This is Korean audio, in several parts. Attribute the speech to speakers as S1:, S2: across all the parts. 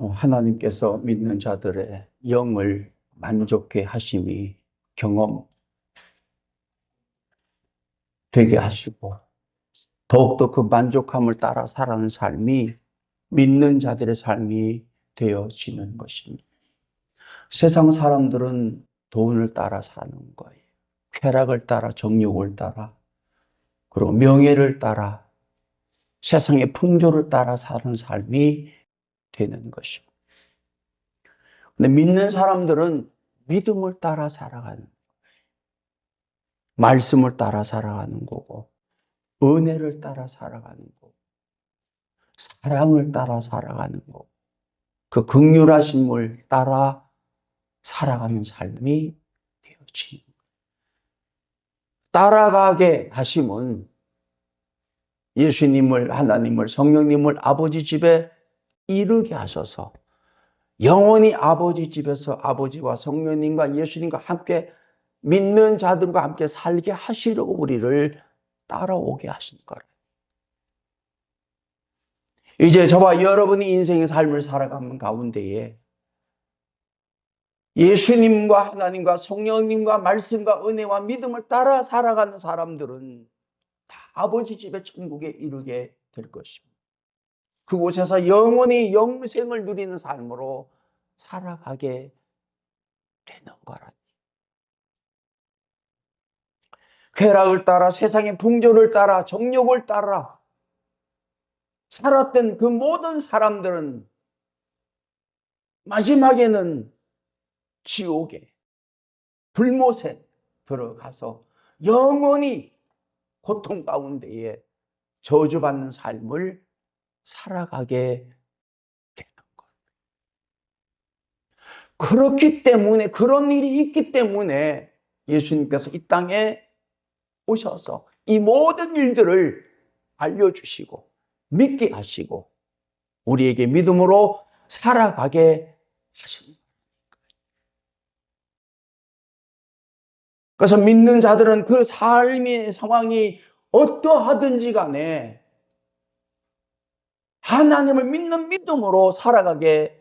S1: 하나님께서 믿는 자들의 영을 만족해 하심이 경험되게 하시고 더욱더 그 만족함을 따라 살아가는 삶이 믿는 자들의 삶이 되어지는 것입니다. 세상 사람들은 돈을 따라 사는 거예요. 쾌락을 따라, 정욕을 따라, 그리고 명예를 따라, 세상의 풍조를 따라 사는 삶이 되는 것입니다. 근데 믿는 사람들은 믿음을 따라 살아가는, 말씀을 따라 살아가는 거고, 은혜를 따라 살아가는 거고, 사랑을 따라 살아가는 거고, 그 긍휼하심을 따라 살아가는 삶이 되어지는 거예요. 따라가게 하심은 예수님을, 하나님을, 성령님을 아버지 집에 이르게 하셔서 영원히 아버지 집에서 아버지와 성령님과 예수님과 함께 믿는 자들과 함께 살게 하시려고 우리를 따라오게 하신 거예요. 이제 저와 여러분이 인생의 삶을 살아가는 가운데에 예수님과 하나님과 성령님과 말씀과 은혜와 믿음을 따라 살아가는 사람들은 다 아버지 집의 천국에 이르게 될 것입니다. 그곳에서 영원히 영생을 누리는 삶으로 살아가게 거라. 쾌락을 따라 세상의 풍조를 따라 정욕을 따라 살았던 그 모든 사람들은 마지막에는 지옥에 불못에 들어가서 영원히 고통 가운데에 저주받는 삶을 살아가게 되는 거예요. 그렇기 때문에, 그런 일이 있기 때문에 예수님께서 이 땅에 오셔서 이 모든 일들을 알려주시고 믿게 하시고 우리에게 믿음으로 살아가게 하시는 거예요. 그래서 믿는 자들은 그 삶의 상황이 어떠하든지 간에 하나님을 믿는 믿음으로 살아가게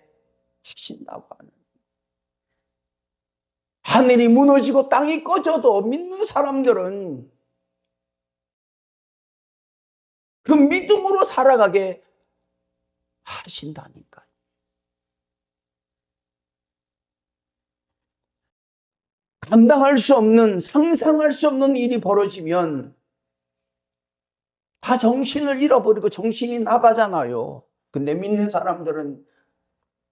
S1: 하신다고 하는. 하늘이 무너지고 땅이 꺼져도 믿는 사람들은 그 믿음으로 살아가게 하신다니까요. 감당할 수 없는, 상상할 수 없는 일이 벌어지면 다 정신을 잃어버리고 정신이 나가잖아요. 근데 믿는 사람들은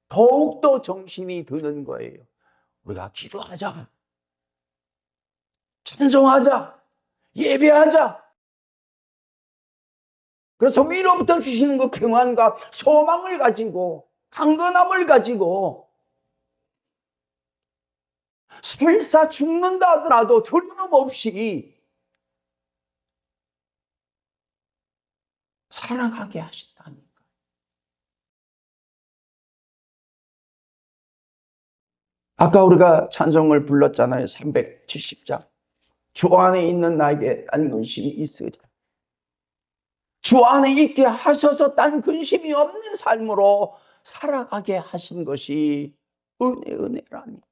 S1: 더욱더 정신이 드는 거예요. 우리가 기도하자, 찬송하자, 예배하자. 그래서 위로부터 주시는 그 평안과 소망을 가지고, 강건함을 가지고 설사 죽는다 하더라도 두려움 없이 살아가게 하신다니까. 아까 우리가 찬송을 불렀잖아요. 370장. 주 안에 있는 나에게 딴 근심이 있으랴. 주 안에 있게 하셔서 딴 근심이 없는 삶으로 살아가게 하신 것이 은혜라니까.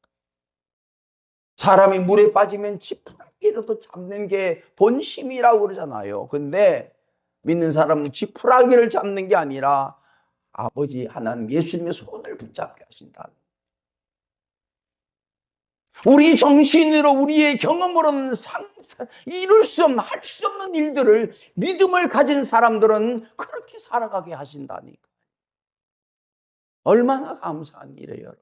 S1: 사람이 물에 빠지면 지푸라기라도 잡는 게 본심이라고 그러잖아요. 근데 믿는 사람은 지푸라기를 잡는 게 아니라 아버지 하나님 예수님의 손을 붙잡게 하신다. 우리 정신으로 우리의 경험으로는 이룰 수 없는, 할 수 없는 일들을 믿음을 가진 사람들은 그렇게 살아가게 하신다니까. 얼마나 감사한 일이에요.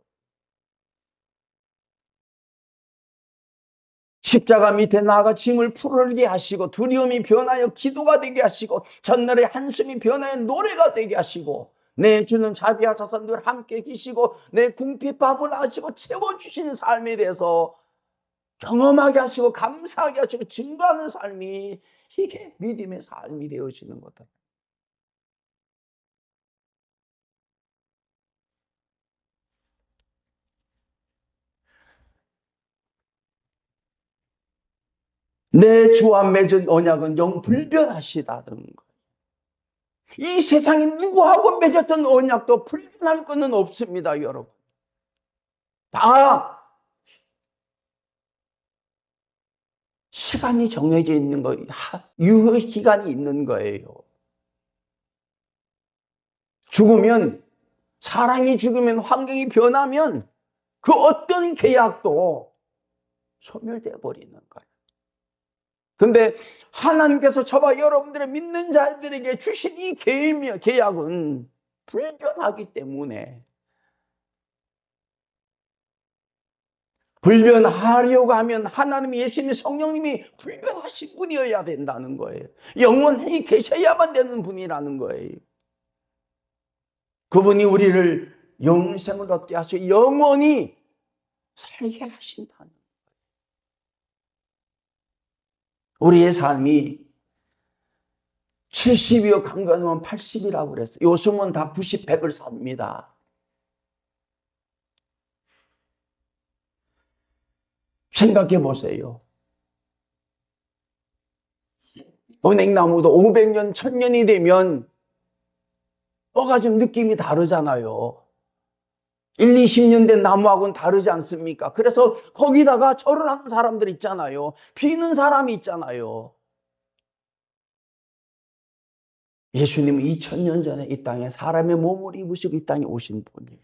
S1: 십자가 밑에 나아가 짐을 풀게 하시고 두려움이 변하여 기도가 되게 하시고 전날의 한숨이 변하여 노래가 되게 하시고 내 주는 자비하셔서 늘 함께 계시고 내 궁핍함을 아시고 채워주시는 삶에 대해서 경험하게 하시고 감사하게 하시고 증거하는 삶이 이게 믿음의 삶이 되어지는 거다. 내 주와 맺은 언약은 영불변하시다는 거. 이 세상에 누구하고 맺었던 언약도 불변할 것은 없습니다, 여러분. 다 시간이 정해져 있는 거예요. 유효 기간이 있는 거예요. 죽으면, 사람이 죽으면, 환경이 변하면 그 어떤 계약도 소멸되어 버리는 거예요. 근데 하나님께서 저와 여러분들의 믿는 자들에게 주신 이 계약은 불변하기 때문에 불변하려고 하면 하나님 예수님이 성령님이 불변하신 분이어야 된다는 거예요. 영원히 계셔야만 되는 분이라는 거예요. 그분이 우리를 영생을 얻게 하시고 영원히 살게 하신다는 거예요. 우리의 삶이 70이요 강건하면 80이라고 그랬어요. 요즘은 다 90, 100을 삽니다. 생각해 보세요. 은행나무도 500년, 1000년이 되면 뭐가 좀 느낌이 다르잖아요. 1, 20년 된 나무하고는 다르지 않습니까? 그래서 거기다가 절을 하는 사람들 있잖아요. 비는 사람이 있잖아요. 예수님은 2000년 전에 이 땅에 사람의 몸을 입으시고 이 땅에 오신 분이에요.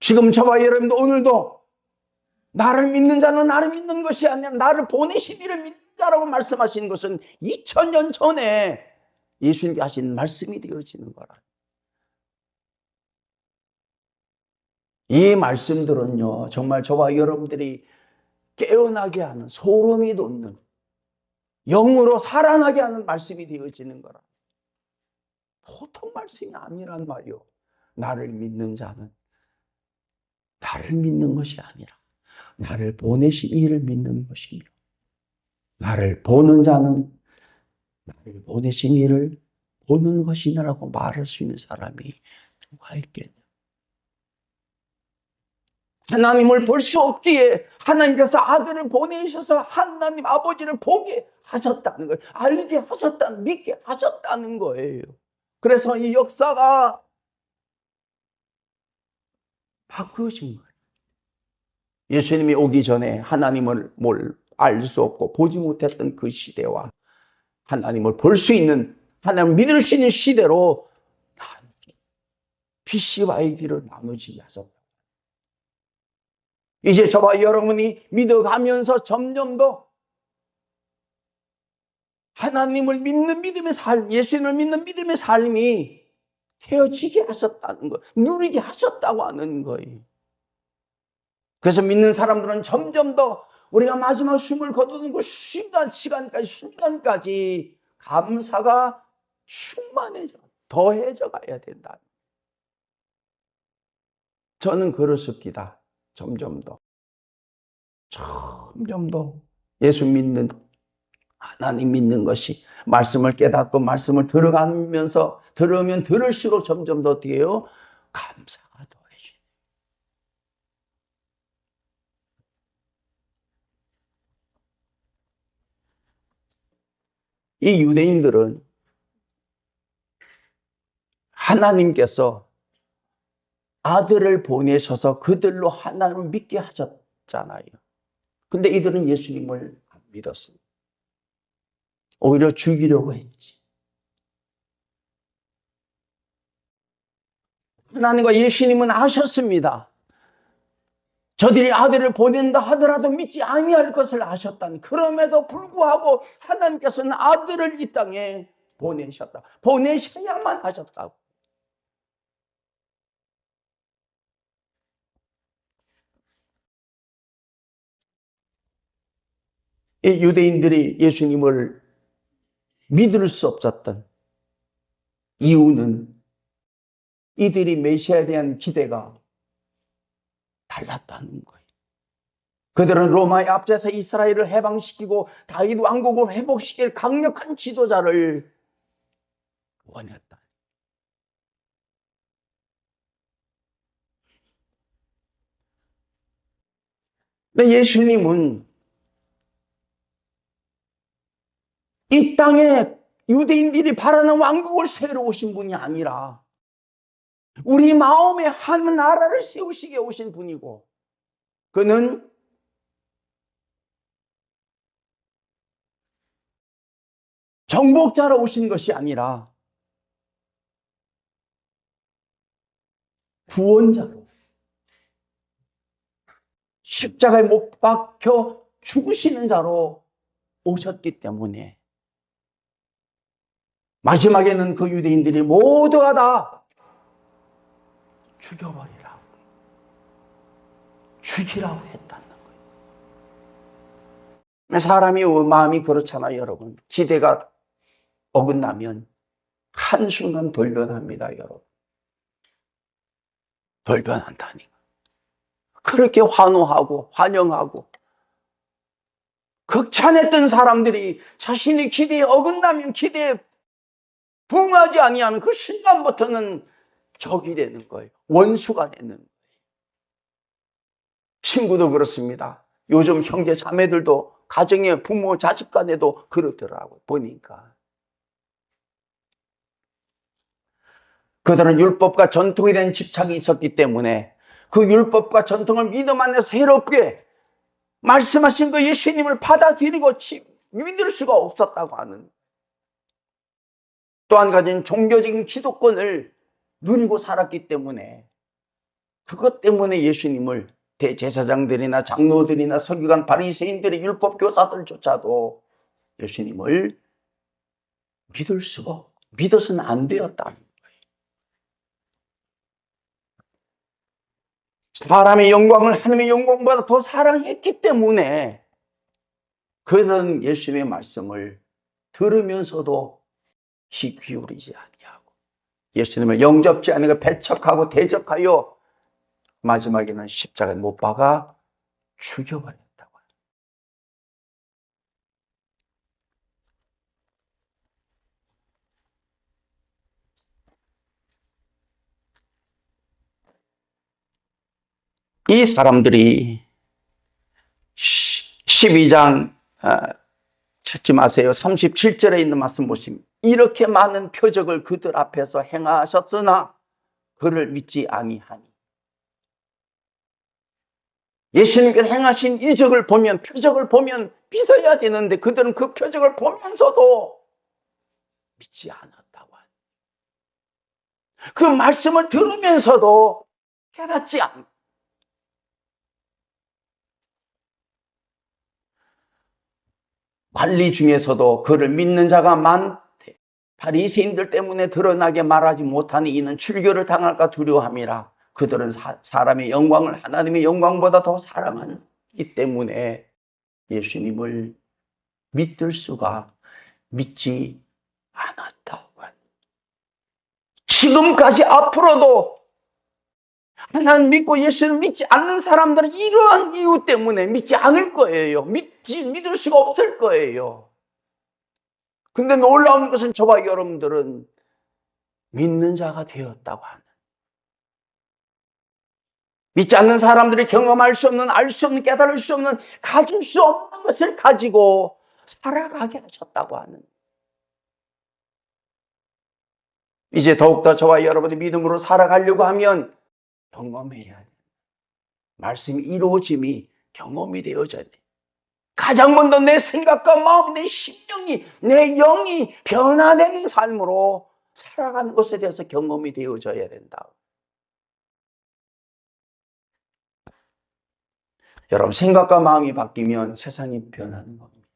S1: 지금 저와 여러분도 오늘도 나를 믿는 자는 나를 믿는 것이 아니라 나를 보내신 이를 믿는 자라고 말씀하시는 것은 2000년 전에 예수님께 하신 말씀이 되어지는 거라. 이 말씀들은요, 정말 저와 여러분들이 깨어나게 하는, 소름이 돋는, 영으로 살아나게 하는 말씀이 되어지는 거라. 보통 말씀이 아니란 말이요. 나를 믿는 자는 나를 믿는 것이 아니라 나를 보내신 이를 믿는 것이며, 나를 보는 자는 나를 보내신 이를 보는 것이냐라고 말할 수 있는 사람이 누가 있겠냐. 하나님을 볼 수 없기에 하나님께서 아들을 보내셔서 하나님 아버지를 보게 하셨다는 거예요. 알게 하셨다는, 믿게 하셨다는 거예요. 그래서 이 역사가 바꾸어진 거예요. 예수님이 오기 전에 하나님을 알 수 없고 보지 못했던 그 시대와 하나님을 볼 수 있는, 하나님을 믿을 수 있는 시대로 BC와 AD로 나누지 하셨다. 이제 저와 여러분이 믿어가면서 점점 더 하나님을 믿는 믿음의 삶, 예수님을 믿는 믿음의 삶이 되어지게 하셨다는 거, 누리게 하셨다고 하는 거예요. 그래서 믿는 사람들은 점점 더 우리가 마지막 숨을 거두는 그 순간까지 감사가 충만해져, 더해져 가야 된다. 저는 그렇습니다. 점점 더 예수 믿는, 하나님 믿는 것이, 말씀을 깨닫고 말씀을 들으면 들을수록 점점 더 어떻게 해요? 감사가 더해져요. 이 유대인들은 하나님께서 아들을 보내셔서 그들로 하나님을 믿게 하셨잖아요. 근데 이들은 예수님을 안 믿었습니다. 오히려 죽이려고 했지. 하나님과 예수님은 아셨습니다. 저들이 아들을 보낸다 하더라도 믿지 아니할 것을 아셨다니. 그럼에도 불구하고 하나님께서는 아들을 이 땅에 보내셨다. 보내셔야만 하셨다고. 이 유대인들이 예수님을 믿을 수 없었던 이유는 이들이 메시아에 대한 기대가 달랐다는 거예요. 그들은 로마의 앞제에서 이스라엘을 해방시키고 다윗 왕국을 회복시킬 강력한 지도자를 원했다. 근데 예수님은 이 땅에 유대인들이 바라는 왕국을 세우러 오신 분이 아니라 우리 마음에 한 나라를 세우시게 오신 분이고, 그는 정복자로 오신 것이 아니라 구원자로, 십자가에 못 박혀 죽으시는 자로 오셨기 때문에 마지막에는 그 유대인들이 모두가 다 죽이라고 했다는 거예요. 사람이 마음이 그렇잖아요, 여러분. 기대가 어긋나면 한순간 돌변합니다, 여러분. 돌변한다니까. 그렇게 환호하고 환영하고 극찬했던 사람들이 자신의 기대에 어긋나면, 기대에 부응하지 아니하는 그 순간부터는 적이 되는 거예요. 원수가 되는 거예요. 친구도 그렇습니다. 요즘 형제 자매들도, 가정의 부모 자식 간에도 그렇더라고요. 보니까 그들은 율법과 전통에 대한 집착이 있었기 때문에 그 율법과 전통을 믿음 안에 새롭게 말씀하신 그 예수님을 받아들이고 믿을 수가 없었다고 하는, 또 한 가지는 종교적인 기독권을 누리고 살았기 때문에 그것 때문에 예수님을 대제사장들이나 장로들이나 서기관 바리새인들의 율법 교사들조차도 예수님을 믿을 수가 믿어서는 안 되었다. 사람의 영광을 하나님의 영광보다 더 사랑했기 때문에 그런 예수님의 말씀을 들으면서도 귀 기울이지 아니하고 예수님을 영접지 않은 걸 배척하고 대적하여 마지막에는 십자가에 못 박아 죽여버렸다고. 이 사람들이 12장 찾지 마세요. 37절에 있는 말씀 보시면 이렇게 많은 표적을 그들 앞에서 행하셨으나 그를 믿지 아니하니. 예수님께서 행하신 이적을 보면 표적을 보면 믿어야 되는데 그들은 그 표적을 보면서도 믿지 않았다고 하니. 그 말씀을 들으면서도 깨닫지 않고 관리 중에서도 그를 믿는 자가 많대. 바리새인들 때문에 드러나게 말하지 못하니 이는 출교를 당할까 두려워함이라. 그들은 사람의 영광을 하나님의 영광보다 더 사랑하기 때문에 예수님을 믿을 수가 믿지 않았다고 합니다. 지금까지 앞으로도 하나님 믿고 예수를 믿지 않는 사람들은 이러한 이유 때문에 믿지 않을 거예요. 믿을 수가 없을 거예요. 근데 놀라운 것은 저와 여러분들은 믿는 자가 되었다고 하는. 믿지 않는 사람들이 경험할 수 없는, 알 수 없는, 깨달을 수 없는, 가질 수 없는 것을 가지고 살아가게 하셨다고 하는. 이제 더욱더 저와 여러분이 믿음으로 살아가려고 하면 경험해야 돼. 말씀이 이루어짐이 경험이 되어져야 돼. 가장 먼저 내 생각과 마음, 내 심령이, 내 영이 변화되는 삶으로 살아가는 것에 대해서 경험이 되어져야 된다. 여러분, 생각과 마음이 바뀌면 세상이 변하는 겁니다.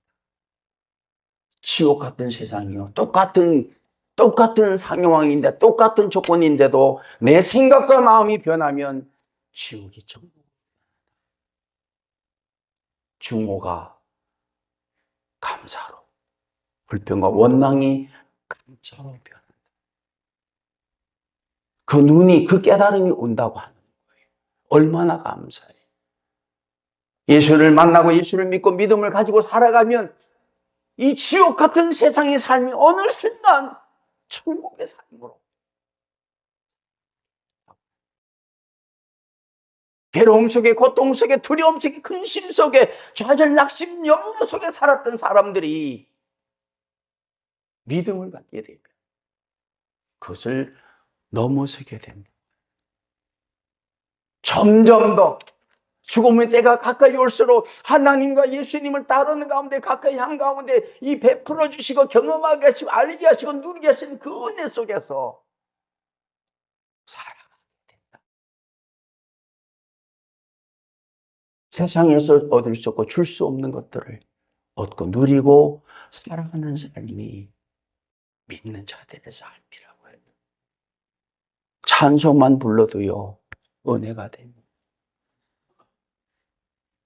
S1: 지옥 같은 세상이요. 똑같은 상황인데, 똑같은 조건인데도 내 생각과 마음이 변하면 지옥이 천국. 증오가 감사로, 불평과 원망이 감사로 변한다. 그 눈이, 그 깨달음이 온다고 하는 거예요. 얼마나 감사해. 예수를 만나고 예수를 믿고 믿음을 가지고 살아가면 이 지옥 같은 세상의 삶이 어느 순간 천국의 삶으로, 괴로움 속에, 고통 속에, 두려움 속에, 근심 속에, 좌절, 낙심, 염려 속에 살았던 사람들이 믿음을 갖게 되면 그것을 넘어서게 됩니다. 점점 더 죽음의 때가 가까이 올수록 하나님과 예수님을 따르는 가운데 가까이 한 가운데 이 베풀어 주시고 경험하게 하시고 알게 하시고 누리게 하시는 그 은혜 속에서 살아가게 된다. 세상에서 얻을 수 없고 줄 수 없는 것들을 얻고 누리고 살아가는 삶이 믿는 자들의 삶이라고 해요. 찬송만 불러도요 은혜가 됩니다.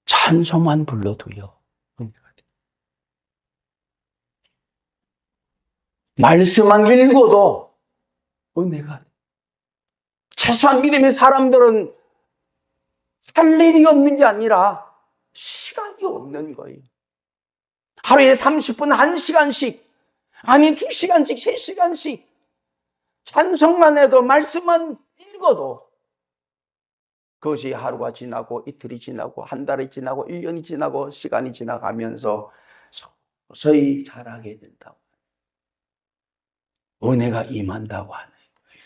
S1: 찬송만 불러도요 은혜가 됩니다. 말씀만 읽어도 은혜가 됩니다. 최소한 믿음의 사람들은 할 일이 없는 게 아니라 시간이 없는 거예요. 하루에 30분 1시간씩, 아니 2시간씩 3시간씩 찬송만 해도 말씀만 읽어도 그것이 하루가 지나고 이틀이 지나고 한 달이 지나고 1년이 지나고 시간이 지나가면서 서서히 자라게 된다고. 은혜가 임한다고 하는 거예요.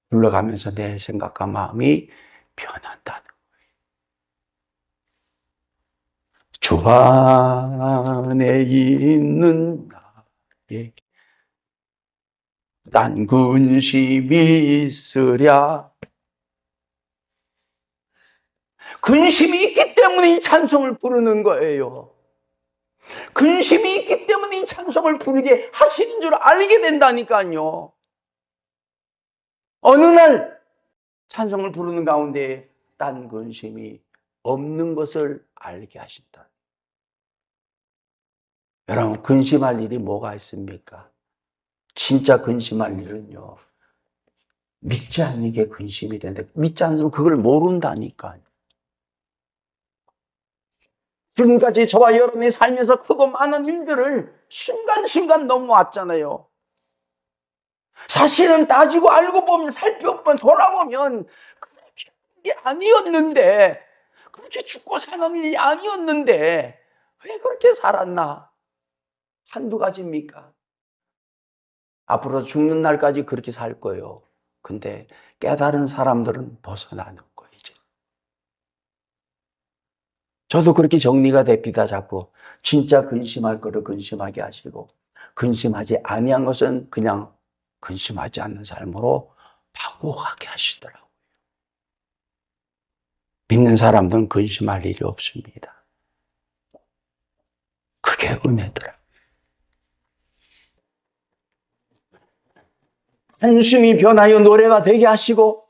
S1: 불러가면서 내 생각과 마음이 변한다는 거예요. 주 안에 있는 나에게 난 근심이 있으랴 근심이 있기 때문에 이 찬송을 부르는 거예요. 근심이 있기 때문에 이 찬송을 부르게 하시는 줄 알게 된다니까요. 어느 날 찬송을 부르는 가운데 딴 근심이 없는 것을 알게 하신다. 여러분, 근심할 일이 뭐가 있습니까? 진짜 근심할 일은요, 믿지 않는 게 근심이 되는데, 믿지 않으면 그걸 모른다니까요. 지금까지 저와 여러분이 살면서 크고 많은 일들을 순간순간 넘어왔잖아요. 사실은 따지고 알고 보면, 살펴보면, 돌아보면 그게 아니었는데, 그렇게 죽고 사는 일이 아니었는데 왜 그렇게 살았나? 한두 가지입니까? 앞으로 죽는 날까지 그렇게 살 거예요. 근데 깨달은 사람들은 벗어나는 거예요, 이제. 저도 그렇게 정리가 됩니다, 자꾸. 진짜 근심할 거를 근심하게 하시고, 근심하지 아니한 것은 그냥 근심하지 않는 삶으로 바꿔가게 하시더라고요. 믿는 사람들은 근심할 일이 없습니다. 그게 은혜더라고요. 한숨이 변하여 노래가 되게 하시고,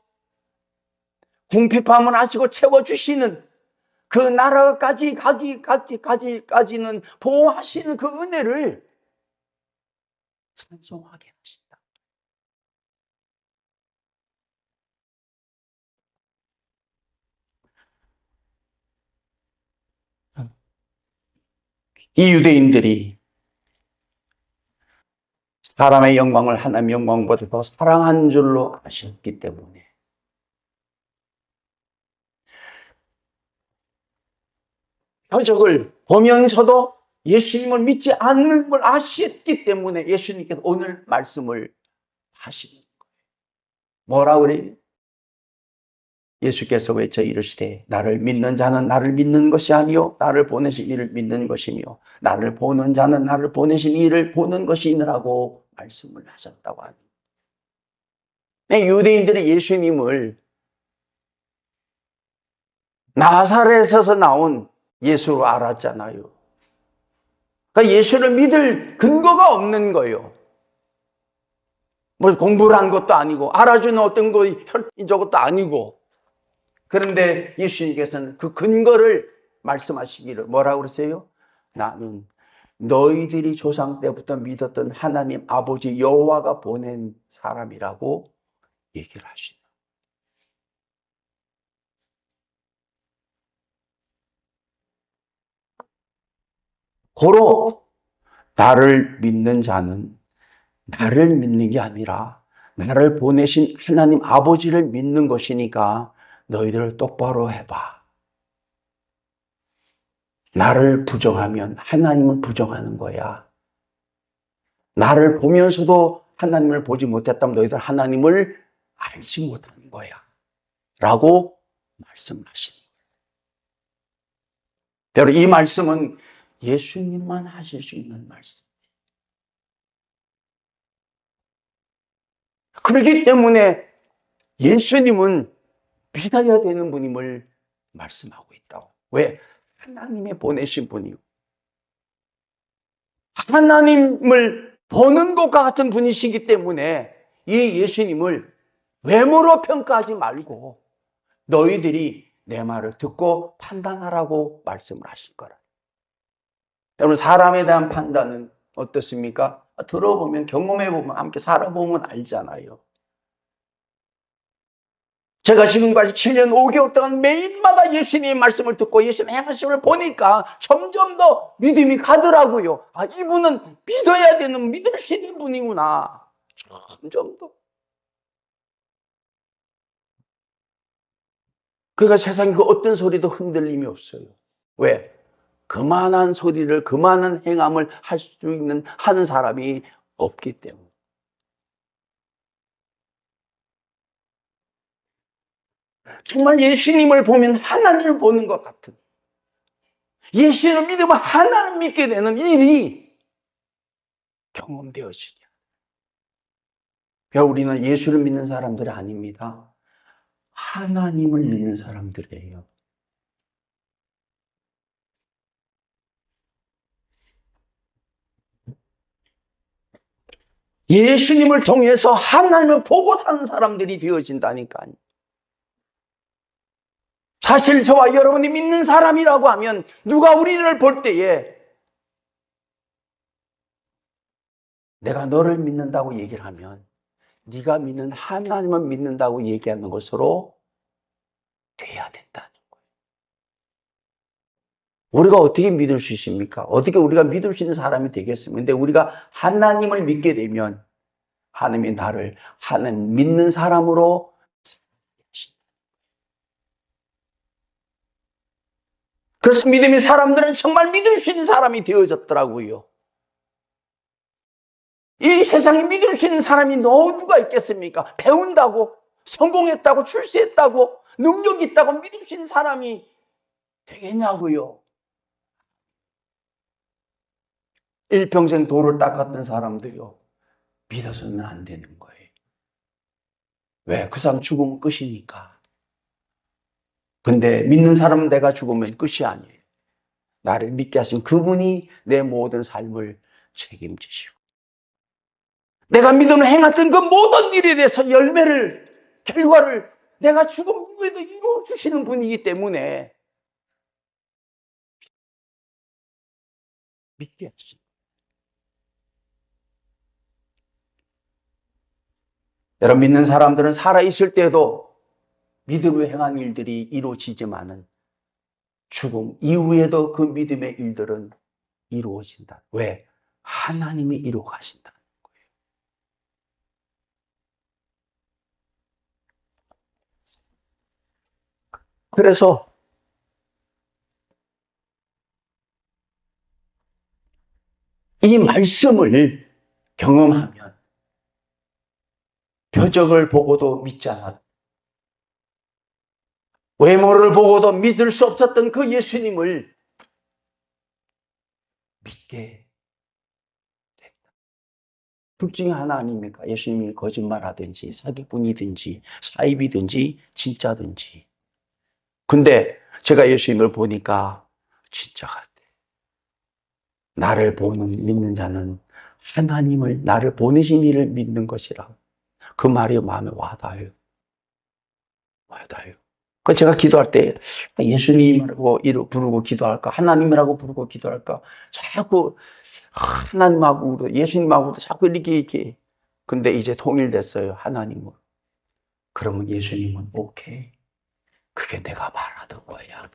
S1: 궁핍함을 하시고 채워주시는 그 나라까지 가기까지는 보호하시는 그 은혜를 찬송하게 하신다. 이 유대인들이 사람의 영광을 하나님의 영광보다 더 사랑한 줄로 아셨기 때문에 표적을 보면서도 예수님을 믿지 않는 걸 아셨기 때문에 예수님께서 오늘 말씀을 하시는 거예요. 뭐라고 그래요? 예수께서 외쳐 이르시되 나를 믿는 자는 나를 믿는 것이 아니요 나를 보내신 이를 믿는 것이며 나를 보는 자는 나를 보내신 이를 보는 것이니라고 말씀을 하셨다고 합니다. 유대인들이 예수님을 나사렛에서 나온 예수로 알았잖아요. 그러니까 예수를 믿을 근거가 없는 거예요. 뭐 공부를 한 것도 아니고 알아주는 어떤 거 저것도 아니고. 그런데 예수님께서는 그 근거를 말씀하시기를 뭐라고 그러세요? 나는 너희들이 조상 때부터 믿었던 하나님 아버지 여호와가 보낸 사람이라고 얘기를 하시죠. 고로 나를 믿는 자는 나를 믿는 게 아니라 나를 보내신 하나님 아버지를 믿는 것이니까 너희들 똑바로 해봐. 나를 부정하면 하나님을 부정하는 거야. 나를 보면서도 하나님을 보지 못했다면 너희들 하나님을 알지 못하는 거야. 라고 말씀하시는 거예요. 이 말씀은 예수님만 하실 수 있는 말씀. 그렇기 때문에 예수님은 믿어야 되는 분임을 말씀하고 있다고. 왜? 하나님의 보내신 분이요. 하나님을 보는 것과 같은 분이시기 때문에 이 예수님을 외모로 평가하지 말고 너희들이 내 말을 듣고 판단하라고 말씀을 하실 거라. 여러분, 사람에 대한 판단은 어떻습니까? 들어보면, 경험해보면, 함께 살아보면 알잖아요. 제가 지금까지 7년 5개월 동안 매일마다 예수님의 말씀을 듣고 예수님의 말씀을 보니까 점점 더 믿음이 가더라고요. 아, 이분은 믿어야 되는, 믿을 수 있는 분이구나. 점점 더. 그러니까 세상에 그 어떤 소리도 흔들림이 없어요. 왜? 그만한 소리를, 그만한 행함을 할 수 있는, 하는 사람이 없기 때문에. 정말 예수님을 보면 하나님을 보는 것 같은, 예수를 믿으면 하나님을 믿게 되는 일이 경험되어지냐. 그러니까 우리는 예수를 믿는 사람들이 아닙니다. 하나님을 믿는 사람들이에요. 예수님을 통해서 하나님을 보고 사는 사람들이 되어진다니까요. 사실 저와 여러분이 믿는 사람이라고 하면 누가 우리를 볼 때에 내가 너를 믿는다고 얘기를 하면 네가 믿는 하나님을 믿는다고 얘기하는 것으로 돼야 된다는 거예요. 우리가 어떻게 믿을 수 있습니까? 어떻게 우리가 믿을 수 있는 사람이 되겠습니까? 근데 우리가 하나님을 믿게 되면 하나님이 나를 하나님 믿는 사람으로 그래서 믿음의 사람들은 정말 믿을 수 있는 사람이 되어졌더라고요. 이 세상에 믿을 수 있는 사람이 누가 있겠습니까? 배운다고, 성공했다고, 출세했다고, 능력 있다고 믿을 수 있는 사람이 되겠냐고요. 일평생 돌을 닦았던 사람들이요. 믿어서는 안 되는 거예요. 왜? 그 사람 죽으면 끝이니까. 근데 믿는 사람은 내가 죽으면 끝이 아니에요. 나를 믿게 하신 그분이 내 모든 삶을 책임지시고 내가 믿음을 행했던 그 모든 일에 대해서 결과를 내가 죽음 후에도 이루어 주시는 분이기 때문에 믿게 하십니다. 여러분 믿는 사람들은 살아있을 때도 믿음을 행한 일들이 이루어지지만은 죽음 이후에도 그 믿음의 일들은 이루어진다. 왜? 하나님이 이루어 가신다. 그래서 이 말씀을 경험하면 표적을 보고도 믿지 않았다. 외모를 보고도 믿을 수 없었던 그 예수님을 믿게 됐다. 둘 중에 하나 아닙니까? 예수님이 거짓말하든지 사기꾼이든지 사입이든지 진짜든지. 근데 제가 예수님을 보니까 진짜 같아. 나를 믿는 자는 하나님을 나를 보내신 이를 믿는 것이라. 그 말이 마음에 와닿아요. 와닿아요. 그 제가 기도할 때 예수님이라고 부르고 기도할까? 하나님이라고 부르고 기도할까? 자꾸 하나님하고 예수님하고도 자꾸 이렇게. 근데 이제 통일됐어요. 하나님으로. 그러면 예수님은 오케이. 그게 내가 말하던 거야.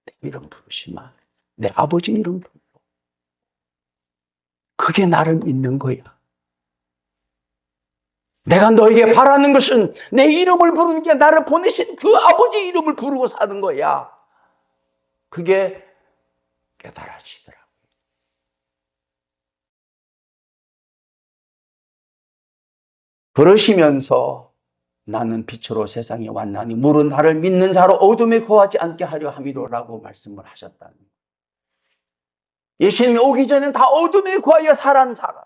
S1: 내 이름 부르지 마. 내 아버지 이름 부르. 그게 나를 믿는 거야. 내가 너에게 바라는 것은 내 이름을 부르는 게 나를 보내신 그 아버지 이름을 부르고 사는 거야. 그게 깨달아지더라고요. 그러시면서 나는 빛으로 세상에 왔나니 물은 나를 믿는 자로 어둠에 거하지 않게 하려 함이로라고 말씀을 하셨다는 거예요. 예수님이 오기 전에는 다 어둠에 거하여 살아는 사람.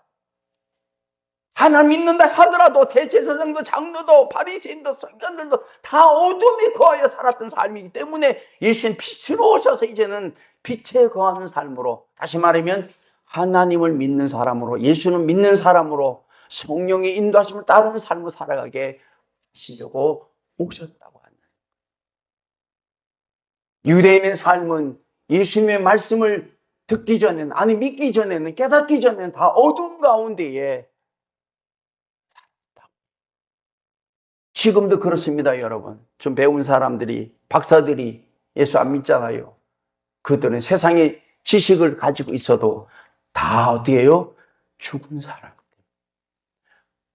S1: 하나님 믿는다 하더라도 대제사장도 장로도 바리새인도 서기관들도 다 어둠에 거하여 살았던 삶이기 때문에 예수님 빛으로 오셔서 이제는 빛에 거하는 삶으로, 다시 말하면 하나님을 믿는 사람으로, 예수를 믿는 사람으로 성령의 인도하심을 따르는 삶을 살아가게 하시려고 오셨다고 하는. 유대인의 삶은 예수님의 말씀을 듣기 전에는, 아니 믿기 전에는, 깨닫기 전에는 다 어둠 가운데에. 지금도 그렇습니다, 여러분. 좀 배운 사람들이, 박사들이 예수 안 믿잖아요. 그들은 세상의 지식을 가지고 있어도 다 어떻게 해요? 죽은 사람들.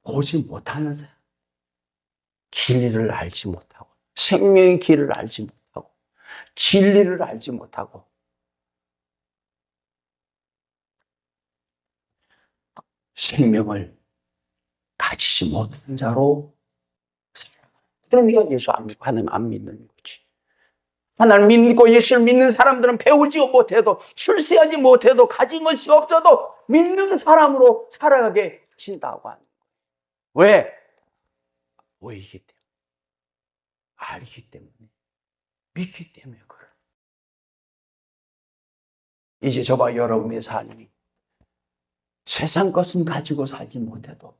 S1: 보지 못하는 사람. 길이를 알지 못하고, 생명의 길을 알지 못하고, 진리를 알지 못하고, 생명을 가지지 못한 자로 그러니까 예수 하나님 안 믿는 거지. 하나님 믿고 예수를 믿는 사람들은 배우지 못해도, 출세하지 못해도, 가진 것이 없어도 믿는 사람으로 살아가게 하신다고 하는 거예요. 왜? 보이기 때문에, 알기 때문에, 믿기 때문에 그래. 이제 저와 여러분의 삶이 세상 것은 가지고 살지 못해도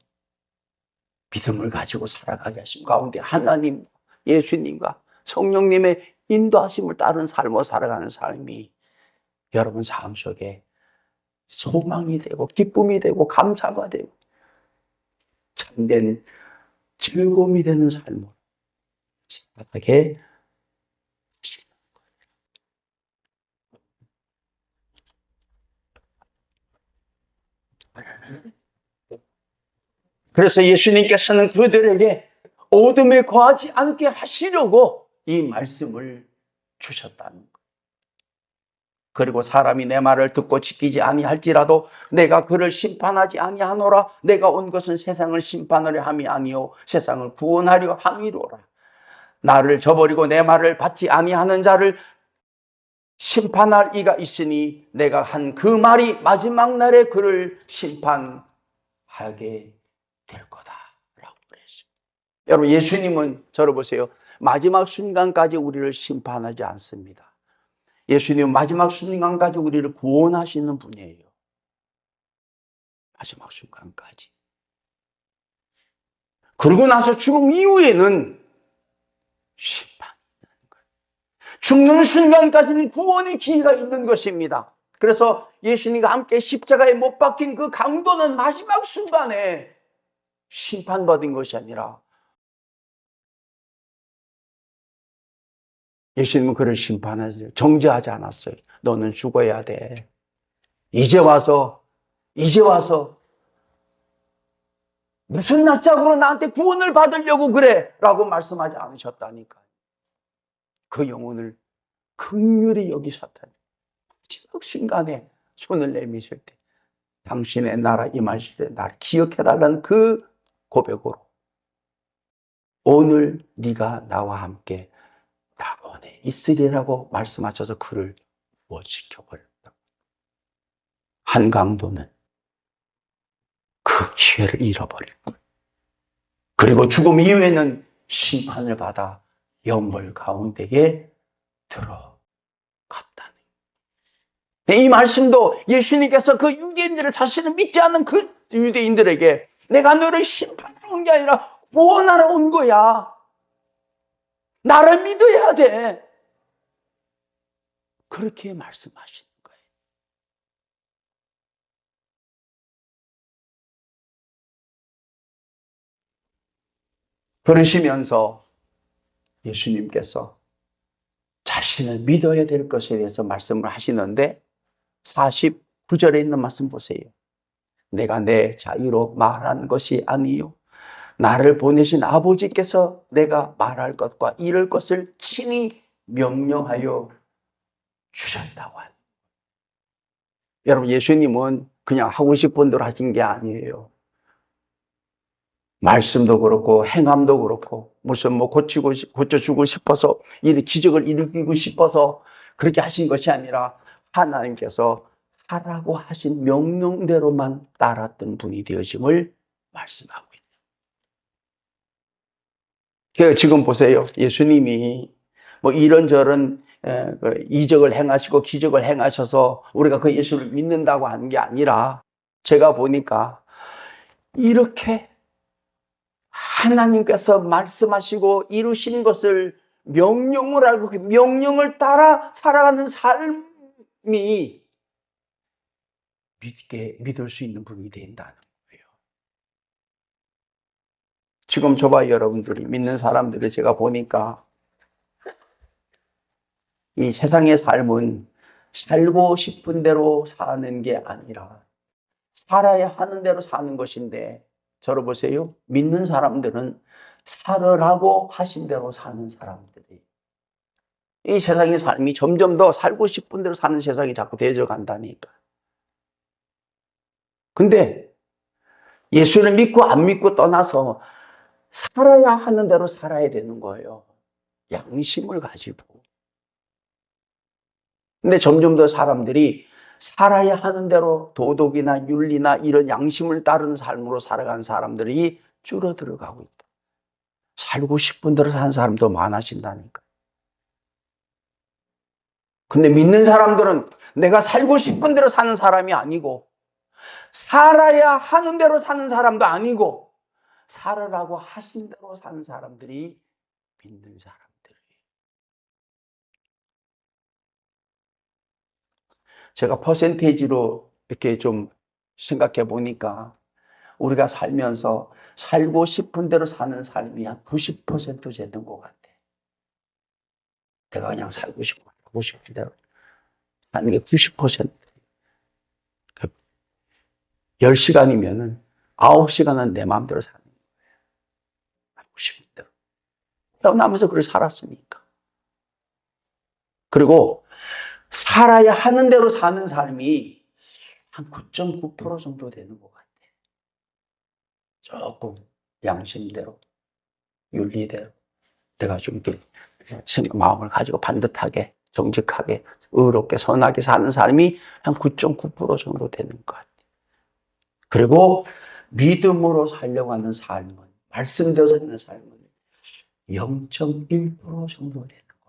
S1: 믿음을 가지고 살아가게 하심 가운데 하나님, 예수님과 성령님의 인도하심을 따른 삶을 살아가는 삶이 여러분 삶 속에 소망이 되고 기쁨이 되고 감사가 되고 참된 즐거움이 되는 삶을 살아가게. 그래서 예수님께서는 그들에게 어둠에 거하지 않게 하시려고 이 말씀을 주셨다는 거예요. 그리고 사람이 내 말을 듣고 지키지 아니할지라도 내가 그를 심판하지 아니하노라. 내가 온 것은 세상을 심판하려 함이 아니요 세상을 구원하려 함이로라. 나를 저버리고 내 말을 받지 아니하는 자를 심판할 이가 있으니 내가 한 그 말이 마지막 날에 그를 심판하게 될 거다 라고 그랬어요. 여러분, 예수님은 저를 보세요. 마지막 순간까지 우리를 심판하지 않습니다. 예수님은 마지막 순간까지 우리를 구원하시는 분이에요. 마지막 순간까지. 그러고 나서 죽음 이후에는 심판이 있는 거예요. 죽는 순간까지는 구원의 기회가 있는 것입니다. 그래서 예수님과 함께 십자가에 못 박힌 그 강도는 마지막 순간에 심판받은 것이 아니라 예수님은 그를 심판하지, 정죄하지 않았어요. 너는 죽어야 돼. 이제 와서 무슨 낯짝으로 나한테 구원을 받으려고 그래? 라고 말씀하지 않으셨다니까. 그 영혼을 긍휼히 여기셨다니. 마지막 순간에 손을 내미실 때 당신의 나라 임하실 때 나를 기억해달라는 그 고백으로 오늘 네가 나와 함께 낙원에 있으리라고 말씀하셔서 그를 구원시켜버렸다. 한강도는 그 기회를 잃어버린 거예요. 그리고 죽음 이후에는 심판을 받아 영벌 가운데에 들어갔다는 거예요. 이 말씀도 예수님께서 그 유대인들을 자신을 믿지 않는 그 유대인들에게 내가 너를 심판하러 온 게 아니라 구원하러 온 거야. 나를 믿어야 돼. 그렇게 말씀하시는 거예요. 그러시면서 예수님께서 자신을 믿어야 될 것에 대해서 말씀을 하시는데 49절에 있는 말씀 보세요. 내가 내 자유로 말한 것이 아니요 나를 보내신 아버지께서 내가 말할 것과 이룰 것을 친히 명령하여 주셨다고 하는. 여러분, 예수님은 그냥 하고 싶은 대로 하신 게 아니에요. 말씀도 그렇고 행함도 그렇고 무슨 고쳐주고 싶어서 기적을 일으키고 싶어서 그렇게 하신 것이 아니라 하나님께서 하라고 하신 명령대로만 따랐던 분이 되어짐을 말씀하고 있네요. 지금 보세요. 예수님이 뭐 이런저런 이적을 행하시고 기적을 행하셔서 우리가 그 예수를 믿는다고 하는 게 아니라 제가 보니까 이렇게 하나님께서 말씀하시고 이루신 것을 명령을 알고 그 명령을 따라 살아가는 삶이 믿을 수 있는 분이 된다는 거예요. 지금 저와 여러분들이 믿는 사람들을 제가 보니까 이 세상의 삶은 살고 싶은 대로 사는 게 아니라 살아야 하는 대로 사는 것인데 저를 보세요. 믿는 사람들은 살으라고 하신 대로 사는 사람들이. 이 세상의 삶이 점점 더 살고 싶은 대로 사는 세상이 자꾸 되어져 간다니까. 근데 예수를 믿고 안 믿고 떠나서 살아야 하는 대로 살아야 되는 거예요. 양심을 가지고. 근데 점점 더 사람들이 살아야 하는 대로 도덕이나 윤리나 이런 양심을 따르는 삶으로 살아가는 사람들이 줄어들어가고 있다. 살고 싶은 대로 사는 사람도 많아진다니까. 근데 믿는 사람들은 내가 살고 싶은 대로 사는 사람이 아니고 살아야 하는 대로 사는 사람도 아니고 살으라고 하신 대로 사는 사람들이 믿는 사람들. 제가 퍼센테이지로 이렇게 좀 생각해 보니까 우리가 살면서 살고 싶은 대로 사는 삶이 한 90% 되는 것 같아. 내가 그냥 살고 싶고 하고 싶은 대로 사는 게 90%. 10시간이면은 9시간은 내 마음대로 사는 거예요. 하고 싶은 대로. 태어나면서 그렇게 살았으니까. 그리고 살아야 하는 대로 사는 삶이 한 9.9% 정도 되는 것 같아. 조금 양심대로, 윤리대로. 내가 좀 이렇게 마음을 가지고 반듯하게, 정직하게, 의롭게, 선하게 사는 삶이 한 9.9% 정도 되는 것 같아. 그리고 믿음으로 살려고 하는 삶은, 말씀대로 사는 삶은 0.1% 정도 되는 것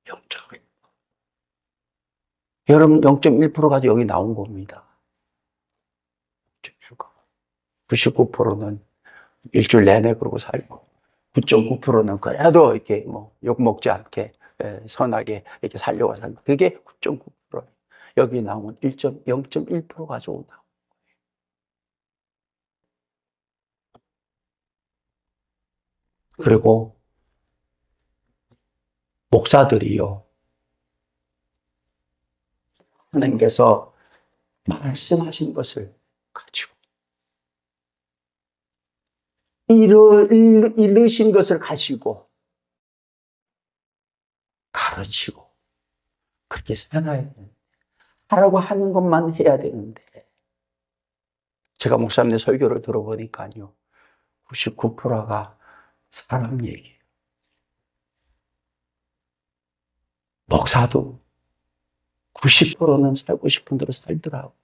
S1: 같아. 0.1%. 여러분 0.1%가 여기 나온 겁니다. 99%는 일주일 내내 그러고 살고 9.9%는 그래도 이렇게 뭐 욕 먹지 않게 선하게 이렇게 살려고 살고 그게 9.9%. 여기 나오면 0.1% 가지고 나온. 그리고 목사들이요. 하나님께서 말씀하신 것을 가지고 이르신 것을 가지고 가르치고 그렇게 살아야 돼. 하라고 하는 것만 해야 되는데 제가 목사님의 설교를 들어보니까요. 99%가 사람 얘기예요. 목사도 90%는 살고 싶은 대로 살더라고.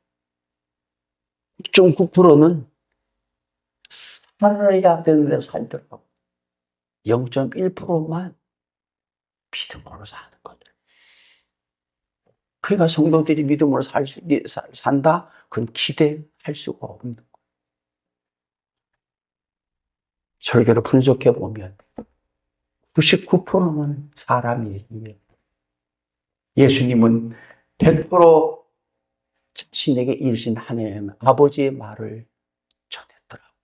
S1: 6.9%는 살아야 되는 대로 살더라고. 0.1%만 믿음으로 사는 거죠. 그러니까 성도들이 믿음으로 산다? 그건 기대할 수가 없는 거예요. 설교를 분석해 보면 99%는 사람 얘기예요. 예수님은 100% 자신에게 이르신 하나님 아버지의 말을 전했더라고요.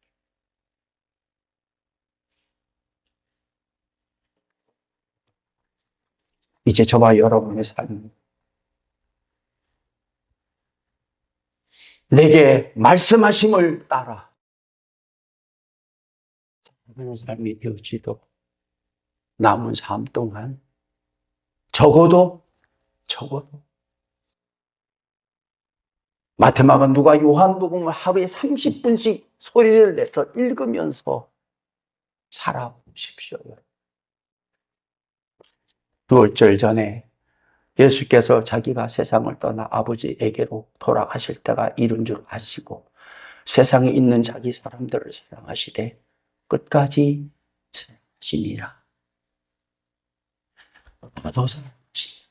S1: 이제 저와 여러분의 삶, 내게 말씀하심을 따라 사는 삶이 되어지도록 남은 삶 동안 적어도 마태마가 누가 요한복음을 하루에 30분씩 소리를 내서 읽으면서 살아보십시오. 6월절 전에 예수께서 자기가 세상을 떠나 아버지에게로 돌아가실 때가 이른 줄 아시고 세상에 있는 자기 사람들을 사랑하시되 끝까지 사랑하시니라. 나도 사랑하시니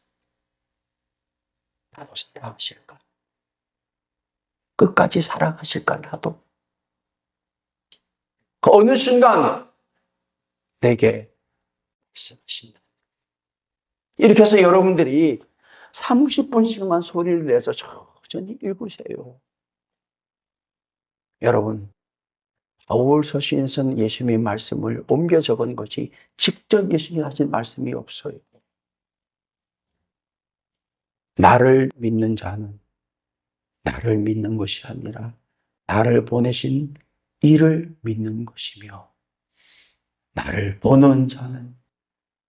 S1: 나도 사랑하실까? 끝까지 사랑하실까? 나도 그 어느 순간 내게 말씀하신다. 이렇게 해서 여러분들이 30분씩만 소리를 내서 천천히 읽으세요. 여러분, 바울 서신에서는 예수님의 말씀을 옮겨 적은 것이 직접 예수님이 하신 말씀이 없어요. 나를 믿는 자는 나를 믿는 것이 아니라 나를 보내신 이를 믿는 것이며 나를 보는 자는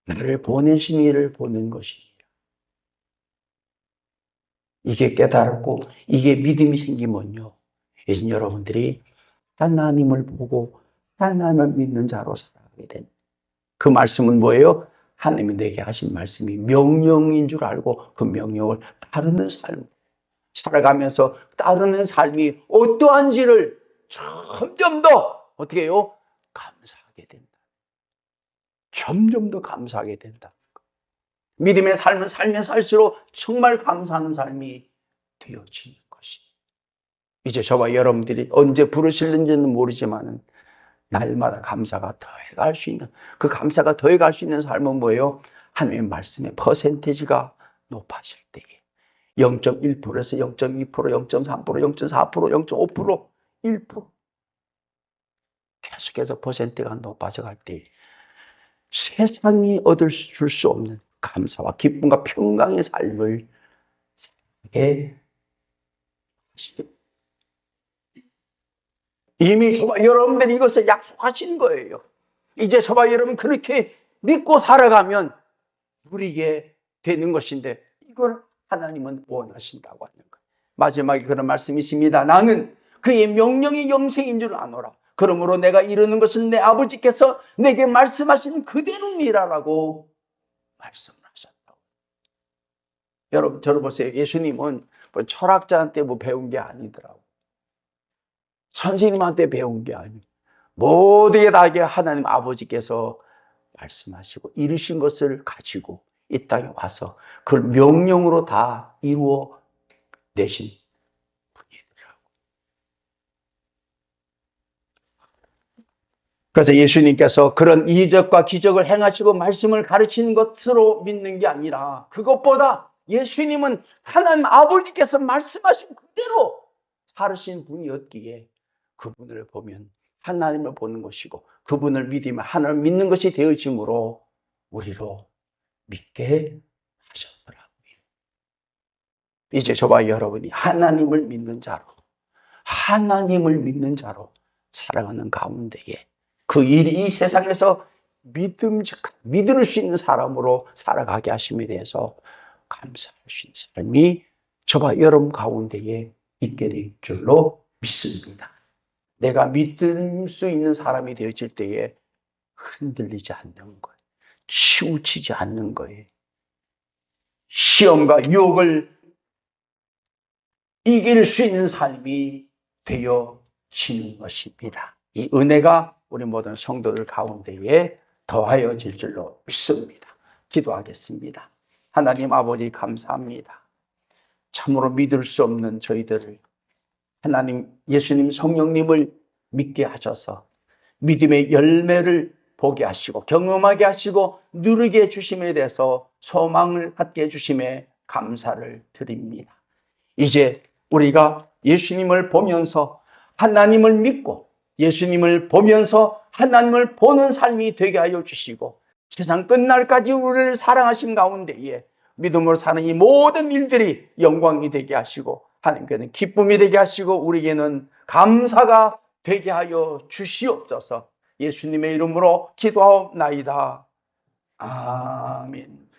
S1: 나를 보내신 이를 보는 것이니라. 이게 깨달았고 이게 믿음이 생기면요. 이제 여러분들이 하나님을 보고 하나님을 믿는 자로 살아가게 된 그 말씀은 뭐예요? 하나님이 내게 하신 말씀이 명령인 줄 알고 그 명령을 따르는 삶, 살아가면서 따르는 삶이 어떠한지를 점점 더 어떻게 해요? 감사하게 된다. 점점 더 감사하게 된다. 믿음의 삶을 살면 살수록 정말 감사하는 삶이 되어지는 것이. 이제 저와 여러분들이 언제 부르실는지는 모르지만 날마다 감사가 더해갈 수 있는, 그 감사가 더해갈 수 있는 삶은 뭐예요? 하나님의 말씀의 퍼센테이지가 높아질 때에 0.1%에서 0.2%, 0.3%, 0.4%, 0.5%, 1% 계속해서 퍼센트가 높아져갈 때 세상이 얻을 수 없는 감사와 기쁨과 평강의 삶을 살게 하십니다. 이미 저와 여러분들이 이것을 약속하신 거예요. 이제 저와 여러분 그렇게 믿고 살아가면 누리게 되는 것인데 이걸 하나님은 원하신다고 하는 거예요. 마지막에 그런 말씀이 있습니다. 나는 그의 명령이 영생인 줄 아노라. 그러므로 내가 이루는 것은 내 아버지께서 내게 말씀하신 그대로니라라고 말씀을 하셨다고. 여러분 저를 보세요. 예수님은 뭐 철학자한테 뭐 배운 게 아니더라고. 선생님한테 배운 게 아니에요. 모두에 다 하나님 아버지께서 말씀하시고 이루신 것을 가지고 이 땅에 와서 그걸 명령으로 다 이루어 내신 분이더라고요. 그래서 예수님께서 그런 이적과 기적을 행하시고 말씀을 가르치는 것으로 믿는 게 아니라 그것보다 예수님은 하나님 아버지께서 말씀하신 그대로 살으신 분이었기에 그분을 보면 하나님을 보는 것이고 그분을 믿으면 하나님을 믿는 것이 되어짐으로 우리로 믿게 하셨더라고요. 이제 저와 여러분이 하나님을 믿는 자로 살아가는 가운데에 그 일이 이 세상에서 믿을 수 있는 사람으로 살아가게 하심에 대해서 감사할 수 있는 삶이 저와 여러분 가운데에 있게 될 줄로 믿습니다. 내가 믿을 수 있는 사람이 되어질 때에 흔들리지 않는 거예요. 치우치지 않는 거예요. 시험과 유혹을 이길 수 있는 삶이 되어지는 것입니다. 이 은혜가 우리 모든 성도들 가운데에 더하여질 줄로 믿습니다. 기도하겠습니다. 하나님 아버지 감사합니다. 참으로 믿을 수 없는 저희들을 하나님 예수님 성령님을 믿게 하셔서 믿음의 열매를 보게 하시고 경험하게 하시고 누리게 해주심에 대해서 소망을 갖게 해주심에 감사를 드립니다. 이제 우리가 예수님을 보면서 하나님을 믿고 예수님을 보면서 하나님을 보는 삶이 되게 하여 주시고 세상 끝날까지 우리를 사랑하신 가운데에 믿음으로 사는 이 모든 일들이 영광이 되게 하시고 하나님께는 기쁨이 되게 하시고 우리에게는 감사가 되게 하여 주시옵소서. 예수님의 이름으로 기도하옵나이다. 아멘.